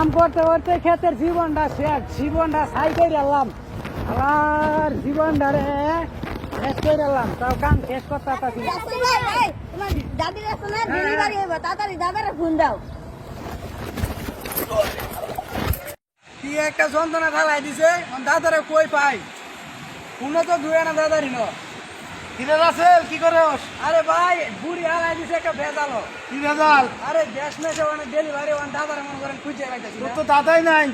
কাম করতে করতে ক্ষেতের জীবনটা শেষ, জীবনটা ছাই করে এলাম, আর জীবনটা রে শেষ করে এলাম, তাও কাম শেষ করতে পারছি না। দাদির আছে না ডেলিভারি হবে, তাড়াতাড়ি দাদারে ফোন দাও। কি একটা যন্ত্রণা ঢালাই দিছে, দাদারে কই পাই, কোনো তো ধুয়ে না দাদারি ন। কিরে রাসেল কি করস? আরে ভাই বুড়ি হালাই দিছে একটা ভেজালো। কি ভেজাল? আরে দেশ মেশে অনেক ডেলিভারি ওখানে দাদারে মনে করেন খুঁজে পাইতেছি তোর না। তো দাদাই নাই।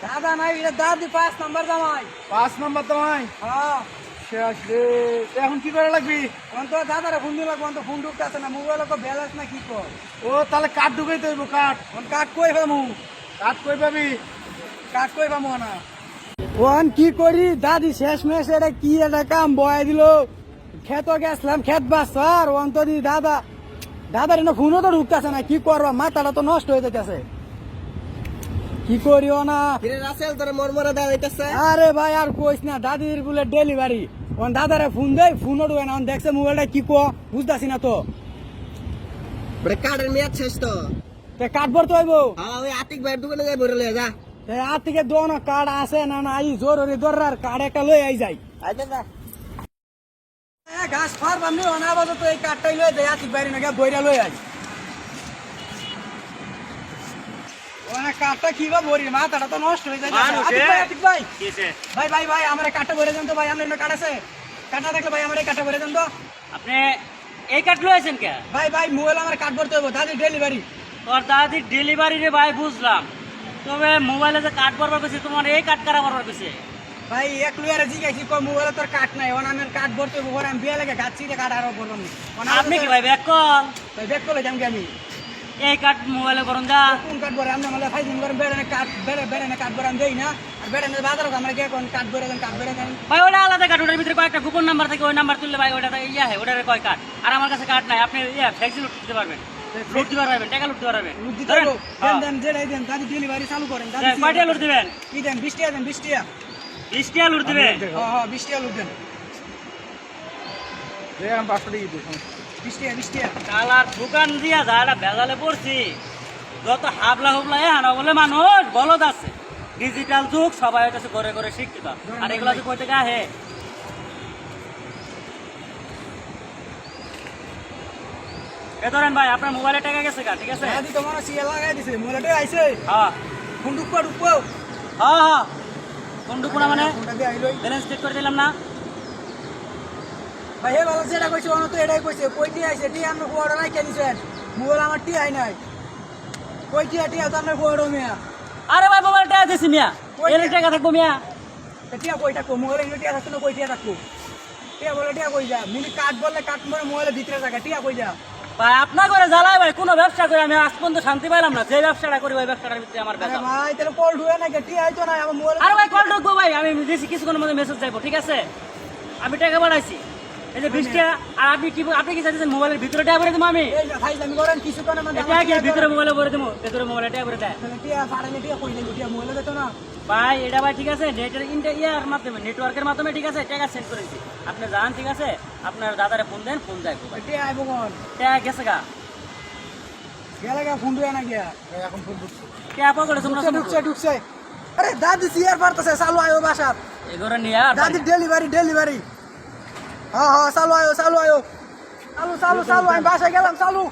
দাদা নাই, এটা দাদি 5 নম্বর জামাই। 5 নম্বর তোমায় হ্যাঁ, শেষ রে। তো এখন কি করে লাগবি? এখন তো দাদারে ফোন দিলাম, তো ফোন ঢুকতেছে না, মোবাইলে তো ব্যালেন্স না, কি কর ও তাহলে কাঠ ঢুকাইতে হইব। কাঠ এখন কাঠ কই পামু, কাঠ কই পাবি? কাঠ কই পামু না। ওখান কি করি, দাদি শেষ মেশ এটা কি একটা কাম বয়াই দিল। খেত গেছিলাম, খেত বাঁচার অন্তরি দাদার এনে ফোনও তো ঢুকতেছে না, কি করবা, মাথাটা তো নষ্ট হয়ে যেতেছে, কি করিও না। কিরে রাসেল তোর মরমরা দাও হইতাছে? আরে ভাই আর কইস না, দাদির বলে ডেলিভারি, ওন দাদারে ফোন দেই, ফোনও ঢুকে না, ওন দেখছে মোবাইলটা কি কো বুঝতাছি না তো। বড় কাঠের মেয়াদ শেষ তো। তে কাঠ ভরতে হইব, হ্যাঁ ওই আতিক ভাইয়ের দোকানে যাই ভরে লয়ে যা। আর থেকে দোন কার্ড আছে না, না আই জরুরি দরকার কার্ড একটা লই আই যাই। আইতে যা। ঘাস ফার বামনি অনাবাজ তো এই কাঠটাই লই দেয়, আতিক বাইরে নাকি বইরা লই আই। ওনা কাঠটা কি বা ভরি, মাথাটা তো নষ্ট হয়ে যায়। আতিক ভাই ভাই ভাই ভাই আমার কাঠটা ভরে দেন তো ভাই, আপনার কাঠ আছে? কাঠটা দেখলে ভাই আমার এই কাঠটা ভরে দেন তো। আপনি এই কাঠ লয়েছেন কে? ভাই ভাই মোবাইল আমার কাঠ ভরতে হইব, দাদির ডেলিভারি। তোর দাদির ডেলিভারি রে ভাই, বুঝলাম, তবে মোবাইলে যে কাঠ বরবার করছে, তোমার এই কাঠ কারা বরবার করছে? ভাই এক লুয়ারে জিগাইছি, কই মোবাইলে তোর কাঠ নাই, ওনা আমার কাঠ ভরতে হইব, ওরা আমি বিয়া লাগে গাছ ছিঁড়ে কাঠ আরো বললাম। আপনি কি ভাই ব্যাক কল? ভাই ব্যাক করে যাম কি আমি? এই কাঠ মোবাইলে করুন যা। কোন কাঠ ভরে আমরা মানে ফাইজিং করে বেড়ানে কাঠ বেড়ানে কাঠ ভরে আমি দেই না, আর বেড়ানে বাজারও আমরা কে কোন কাঠ ভরে দেন, কাঠ ভরে দেন। ভাই ওটা আলাদা কাঠ, ওটার ভিতরে কয়েকটা গোপন নাম্বার থাকে, ওই নাম্বার তুললে ভাই ওটা ইয়া হয়, ওটার কয় কাঠ। আর আমার কাছে কাঠ নাই, আপনি ইয়া ফ্লেক্সি লুট দিতে পারবেন, লুট দিতে পারবেন, টাকা লুট দিতে পারবেন। লুট দিতে হইব, দেন দেন যেটাই দেন, দাদি ডেলিভারি চালু করেন। দাদি কয়টা লুট দিবেন? কি দেন? 20 টাকা দেন, 20 টাকা। 20 টাকা লুট দিবেন? হ্যাঁ হ্যাঁ 20 টাকা লুট দেন, দে আমি 500 টাকা দিই। 20 টাকা 20 টাকা। কালার দোকান দিয়া যারা ভেজালে পড়ছি, যত হাবলা হুবলা হানা বলে মানুষ বলদ আছে। ডিজিটাল যুগ, সবাই হইতেছে ঘরে ঘরে শিক্ষিত, আর এগুলো যে কই থেকে আহে? এ ধরেন ভাই, আপনার মোবাইলে টাকা গেছে গা, ঠিক আছে? দাদি তো মনে সিয়া লাগাই দিছে, মোবাইলটা আইছে, হ্যাঁ ফোন ঢুকবো ঢুকবো। হ্যাঁ হ্যাঁ, কোন ডুকুনা মানে ফোনটা দিয়ে আইলই। ব্যালেন্স চেক করে দিলাম না। ভাই হে ভালো যেটা কইছে অন তো এটাই কইছে, কই টি আইছে, টি আমরা কোয়াড়া নাই কেন দিছেন? মোবাইল আমার টি আই নাই, কই টি তো আমরা কোয়াড়া মিয়া। আরে ভাই মোবাইল টাকা দিছি মিয়া, এর টাকা থাকবো মিয়া। টিয়া কই থাকবো, মোবাইল টিয়া থাকতো না, কই টিয়া থাকবো? টিয়া বলে টিয়া কই যা, মিনি কাঠ বললে কাঠ মরে মোবাইলের ভিতরে থাকা, টিয়া কই যা? ভাই আপনার করে জ্বালায় ভাই, কোনো ব্যবসা করে আমি আজ পর্যন্ত শান্তি পাইলাম না। যে ব্যবসাটা করি ওই ব্যবসাটার ভিতরে আমার আরে ব্যবসা। ভাই তাহলে কল ঢুয়ে না, টিয়া আইতো না আমার মোবাইল। আরে ভাই কল ঢুকবো ভাই, আমি দিয়েছি কিছুক্ষণের মধ্যে মেসেজ যাইবো, ঠিক আছে? আমি টাকা বাড়াইছি, এই যে 20 টাকা। আর আপনি কি চাইছেন মোবাইলের ভিতরে টাকা ভরে দেবো আমি? এই না ভাই আমি করেন কিছু কোন মানে এটা কি ভিতরে মোবাইলে ভরে দেবো? ভিতরে মোবাইলে টাকা ভরে দেয় টিয়া পাড়ালে টিয়া কই যাইবো, টিয়া মোবাইলে দিত না। ভাই। এটা ভাই ঠিক আছে, ইয়ার মাধ্যমে, নেটওয়ার্কের মাধ্যমে, ঠিক আছে, টাকা সেন্ড করেছি। আপনি যান, ঠিক আছে, আপনার দাদারে ফোন দেন, ফোন যাইবো ভাই। টিয়া আইবো কোন? টাকা গেছে গা, গেলে গা ফোন ঢুয়ে না গিয়া, এখন ফোন ঢুকছে। টাকা পকেটে তোমরা ঢুকছে ঢুকছে। আরে দাদি সিয়ার পারতেছে, চালু আয়ো বাসাত। এগুলো নিয়ে আর দাদি ডেলিভারি। হ্যাঁ হ্যাঁ চালু আয়ো চালু আয়ো, চালু চালু চালু, আমি বাসায় গেলাম, চালু।